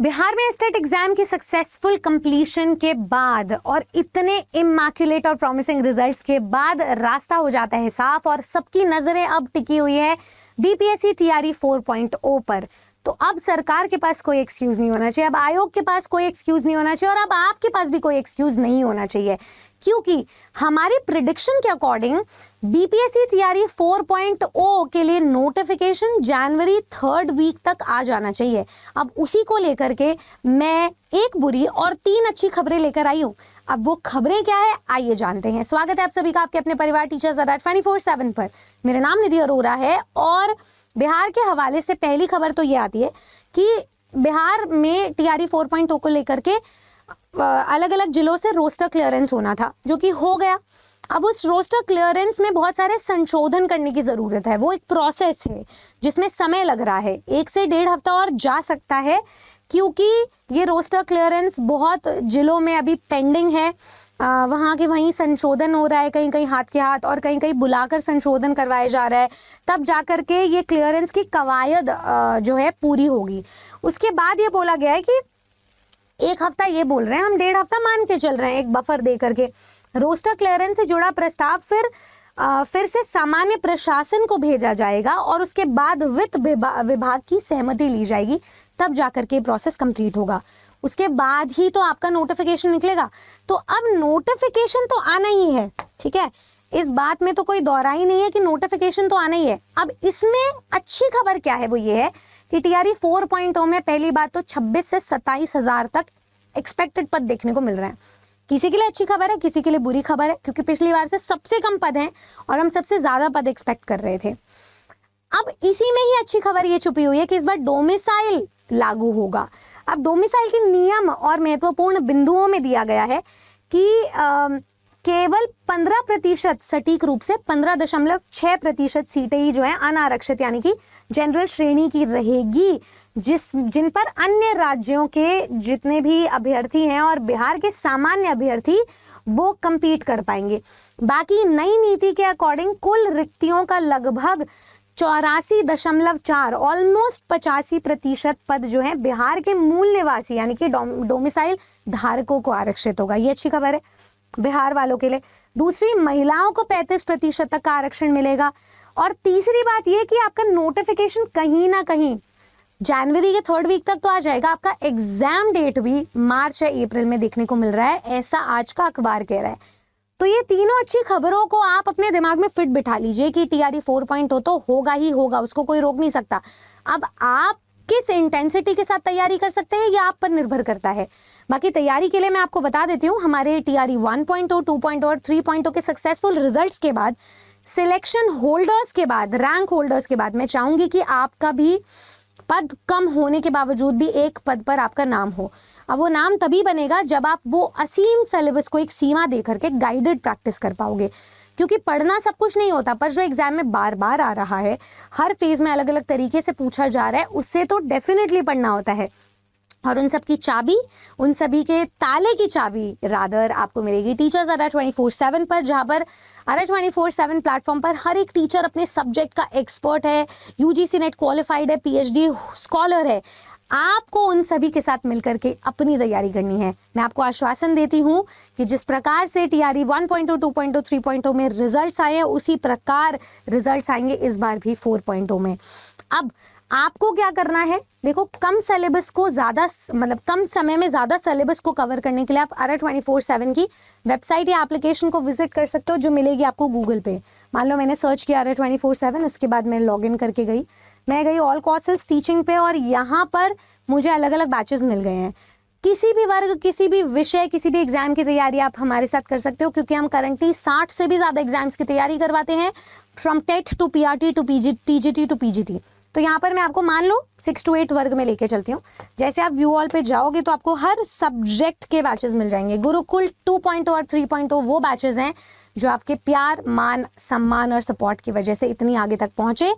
बिहार में state exam की successful completion के बाद और इतने इमैक्युलेट और प्रॉमिसिंग रिजल्ट्स के बाद रास्ता हो जाता है साफ और सबकी नजरें अब टिकी हुई है बीपीएससी टीआरई 4.0 पर। तो अब सरकार के पास कोई एक्सक्यूज नहीं होना चाहिए, अब आयोग के पास कोई एक्सक्यूज नहीं होना चाहिए और अब आपके पास भी कोई एक्सक्यूज नहीं होना चाहिए, क्योंकि हमारी प्रिडिक्शन के अकॉर्डिंग बीपीएससी टीआरई 4.0 के लिए नोटिफिकेशन जनवरी 3rd वीक तक आ जाना चाहिए। अब उसी को लेकर के मैं एक बुरी और 3 अच्छी खबरें लेकर आई हूं। अब वो खबरें क्या है आइए जानते हैं। स्वागत है आप सभी का आपके अपने परिवार टीचर्स अड्डा 24/7 पर। मेरा नाम निधि अरोरा है और बिहार के हवाले से पहली खबर तो ये आती है कि बिहार में टीआरई 4.0 को लेकर के अलग अलग जिलों से रोस्टर क्लियरेंस होना था, जो कि हो गया। अब उस रोस्टर क्लियरेंस में बहुत सारे संशोधन करने की जरूरत है। वो एक प्रोसेस है जिसमें समय लग रहा है, 1 से 1.5 हफ्ता और जा सकता है, क्योंकि ये रोस्टर क्लियरेंस बहुत जिलों में अभी पेंडिंग है। वहाँ के वहीं संशोधन हो रहा है, कहीं कहीं हाथ के हाथ और कहीं कहीं बुलाकर संशोधन करवाया जा रहा है, तब जाकर के ये क्लियरेंस की कवायद जो है पूरी होगी। उसके बाद ये बोला गया है कि 1 हफ्ता ये बोल रहे हैं, हम 1.5 हफ्ता मान के चल रहे हैं एक बफर दे करके। रोस्टर क्लियरेंस से जुड़ा प्रस्ताव फिर से सामान्य प्रशासन को भेजा जाएगा और उसके बाद वित्त विभाग की सहमति ली जाएगी, तब जाकर के प्रोसेस कंप्लीट होगा। उसके बाद ही तो आपका नोटिफिकेशन निकलेगा। तो अब नोटिफिकेशन तो आना ही है, ठीक है, इस बात में तो कोई दौरा ही नहीं है कि नोटिफिकेशन तो आना ही है। अब इसमें अच्छी खबर क्या है, वो ये है कि टीआरई 4.0 में पहली बात तो 26 से 27 हजार तक एक्सपेक्टेड पद देखने को मिल रहे हैं। किसी के लिए अच्छी खबर है, किसी के लिए बुरी खबर है, क्योंकि पिछली बार से सबसे कम पद हैं और हम सबसे ज्यादा पद एक्सपेक्ट कर रहे थे। अब इसी में ही अच्छी खबर ये छुपी हुई है कि इस बार डोमिसाइल लागू होगा। अब डोमिसाइल के नियम और महत्वपूर्ण बिंदुओं में दिया गया है कि केवल 15% सटीक रूप से 15.6% सीटें ही जो है अनारक्षित यानी कि जनरल श्रेणी की रहेगी, जिन पर अन्य राज्यों के जितने भी अभ्यर्थी हैं और बिहार के सामान्य अभ्यर्थी वो compete कर पाएंगे। बाकी नई नीति के अकॉर्डिंग कुल रिक्तियों का लगभग 84.4 ऑलमोस्ट 85% पद जो है बिहार के मूल निवासी यानी कि डोमिसाइल धारकों को आरक्षित होगा। ये अच्छी खबर है बिहार वालों के लिए। दूसरी, महिलाओं को 35% तक का आरक्षण मिलेगा। और तीसरी बात यह कि आपका नोटिफिकेशन कहीं ना कहीं जनवरी के 3rd वीक तक तो आ जाएगा। आपका एग्जाम डेट भी मार्च या अप्रैल में देखने को मिल रहा है, ऐसा आज का अखबार कह रहा है। तो ये तीनों अच्छी खबरों को आप अपने दिमाग में फिट बिठा लीजिए कि टीआरई 4.0 तो होगा ही होगा, उसको कोई रोक नहीं सकता। अब आप किस इंटेंसिटी के साथ तैयारी कर सकते हैं ये आप पर निर्भर करता है। बाकी तैयारी के लिए मैं आपको बता देती हूँ, हमारे टीआरई 1.0, 2.0 और 3.0 के सक्सेसफुल रिजल्ट्स के बाद, सिलेक्शन होल्डर्स के बाद, रैंक होल्डर्स के बाद मैं चाहूंगी कि आपका भी पद कम होने के बावजूद भी एक पद पर आपका नाम हो। अब वो नाम तभी बनेगा जब आप वो असीम सिलेबस को एक सीमा दे करके गाइडेड प्रैक्टिस कर पाओगे, क्योंकि पढ़ना सब कुछ नहीं होता, पर जो एग्जाम में बार बार आ रहा है, हर फेज में अलग अलग तरीके से पूछा जा रहा है, उससे तो डेफिनेटली पढ़ना होता है। और उन सब की चाबी, उन सभी के ताले की चाबी रादर आपको मिलेगी टीचर्स अड्डा 24/7 पर, जहां पर अड्डा 24/7 प्लेटफॉर्म पर हर एक टीचर अपने सब्जेक्ट का एक्सपर्ट है, यूजीसी नेट क्वालिफाइड है, पीएचडी स्कॉलर है। आपको उन सभी के साथ मिलकर के अपनी तैयारी करनी है। मैं आपको आश्वासन देती हूं कि जिस प्रकार से टीआरई 1.0, 2.0, 3.0 में रिजल्ट्स आए हैं, उसी प्रकार रिजल्ट्स आएंगे इस बार भी 4.0 में। अब आपको क्या करना है, देखो, कम सिलेबस को ज्यादा कम समय में ज्यादा सिलेबस को कवर करने के लिए आप अड्डा 24/7 की वेबसाइट या एप्लीकेशन को विजिट कर सकते हो, जो मिलेगी आपको गूगल पे। मान लो मैंने सर्च किया अड्डा 24/7, उसके बाद मैं लॉगिन करके मैं गई ऑल कोर्सेज टीचिंग पे और यहाँ पर मुझे अलग अलग बैचेस मिल गए हैं। किसी भी वर्ग, किसी भी विषय, किसी भी एग्जाम की तैयारी आप हमारे साथ कर सकते हो, क्योंकि हम करंटली 60 से भी ज्यादा एग्जाम्स की तैयारी करवाते हैं, from TET to PRT to TGT to PGT. तो यहाँ पर मैं आपको मान लो 6 to 8 वर्ग में लेके चलती हूँ। जैसे आप व्यू ऑल पे जाओगे तो आपको हर सब्जेक्ट के बैचेस मिल जाएंगे। गुरुकुल 2.0 और 3.0 वो बैचेस हैं जो आपके प्यार, मान, सम्मान और सपोर्ट की वजह से इतनी आगे तक पहुंचे।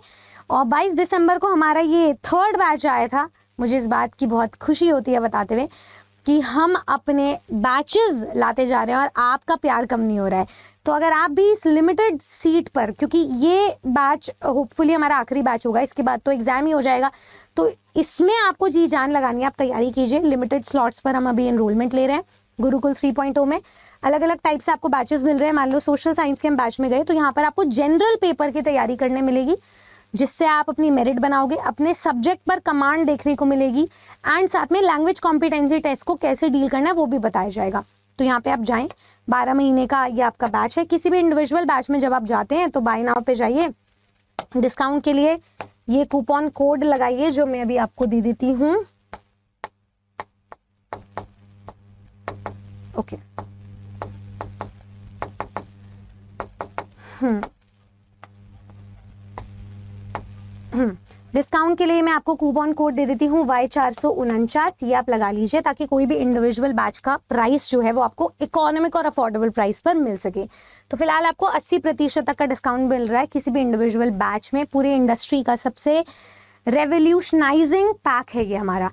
और 22 दिसंबर को हमारा ये 3rd बैच आया था। मुझे इस बात की बहुत खुशी होती है बताते हुए कि हम अपने बैचेस लाते जा रहे हैं और आपका प्यार कम नहीं हो रहा है। तो अगर आप भी इस लिमिटेड सीट पर, क्योंकि ये बैच होपफुली हमारा आखिरी बैच होगा, इसके बाद तो एग्ज़ाम ही हो जाएगा, तो इसमें आपको जी जान लगानी है, आप तैयारी कीजिए। लिमिटेड स्लॉट्स पर हम अभी एनरोलमेंट ले रहे हैं गुरुकुल 3.0 में। अलग अलग टाइप से आपको बैचेस मिल रहे हैं। मान लो सोशल साइंस के हम बैच में गए तो यहाँ पर आपको जनरल पेपर की तैयारी करने मिलेगी, जिससे आप अपनी मेरिट बनाओगे, अपने सब्जेक्ट पर कमांड देखने को मिलेगी, एंड साथ में लैंग्वेज कॉम्पिटेंसी टेस्ट को कैसे डील करना है वो भी बताया जाएगा। तो यहाँ पे आप जाएं, 12 महीने का ये आपका बैच है। किसी भी इंडिविजुअल बैच में जब आप जाते हैं तो बाय नाउ पे जाइए, डिस्काउंट के लिए ये कूपन कोड लगाइए जो मैं अभी आपको दे देती हूँ। ओके, डिस्काउंट के लिए मैं आपको कूपन कोड दे देती हूँ Y449, ये आप लगा लीजिए ताकि कोई भी इंडिविजुअल बैच का प्राइस जो है वो आपको इकोनॉमिक और अफोर्डेबल प्राइस पर मिल सके। तो फिलहाल आपको 80% तक का डिस्काउंट मिल रहा है किसी भी इंडिविजुअल बैच में। पूरी इंडस्ट्री का सबसे रेवोल्यूशनाइजिंग पैक है ये हमारा।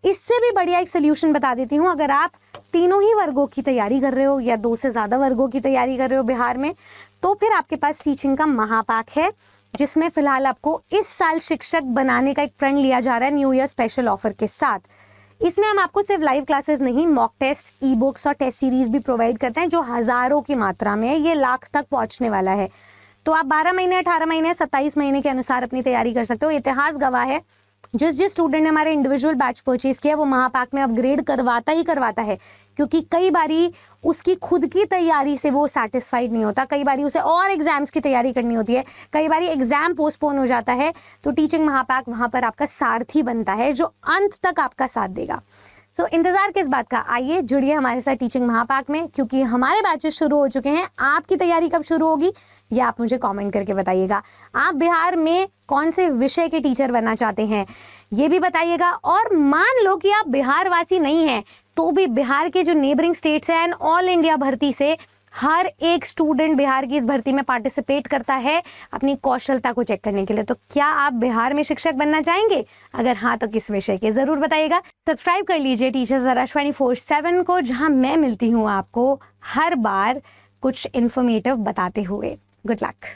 इससे भी बढ़िया एक सोल्यूशन बता देती हूँ, अगर आप तीनों ही वर्गों की तैयारी कर रहे हो या 2 से ज़्यादा वर्गों की तैयारी कर रहे हो बिहार में, तो फिर आपके पास टीचिंग का महापैक है, जिसमें फिलहाल आपको इस साल शिक्षक बनाने का एक प्रण लिया जा रहा है न्यू ईयर स्पेशल ऑफर के साथ। इसमें हम आपको सिर्फ लाइव क्लासेस नहीं, मॉक टेस्ट, ई बुक्स और टेस्ट सीरीज भी प्रोवाइड करते हैं, जो हज़ारों की मात्रा में है। ये लाख तक पहुंचने वाला है। तो आप 12 महीने, 18 महीने, 27 महीने के अनुसार अपनी तैयारी कर सकते हो। इतिहास गवाह है, जिस स्टूडेंट ने हमारे इंडिविजुअल बैच परचेज किया वो महापैक में अपग्रेड करवाता ही करवाता है, क्योंकि कई बारी उसकी खुद की तैयारी से वो सेटिस्फाइड नहीं होता, कई बारी उसे और एग्जाम्स की तैयारी करनी होती है, कई बारी एग्जाम पोस्टपोन हो जाता है। तो टीचिंग महापैक वहाँ पर आपका सारथी बनता है जो अंत तक आपका साथ देगा। सो इंतजार किस बात का, आइए जुड़िए हमारे साथ टीचिंग महापैक में, क्योंकि हमारे बैचेस शुरू हो चुके हैं। आपकी तैयारी कब शुरू होगी ये आप मुझे कमेंट करके बताइएगा। आप बिहार में कौन से विषय के टीचर बनना चाहते हैं ये भी बताइएगा। और मान लो कि आप बिहार वासी नहीं हैं तो भी बिहार के जो नेबरिंग स्टेट्स हैं एंड ऑल इंडिया भर्ती से हर एक स्टूडेंट बिहार की इस भर्ती में पार्टिसिपेट करता है अपनी कौशलता को चेक करने के लिए। तो क्या आप बिहार में शिक्षक बनना चाहेंगे? अगर हाँ तो किस विषय के, जरूर बताइएगा। सब्सक्राइब कर लीजिए टीचर्स आरएस 24/7 को, जहां मैं मिलती हूँ आपको हर बार कुछ इन्फॉर्मेटिव बताते हुए। Good luck.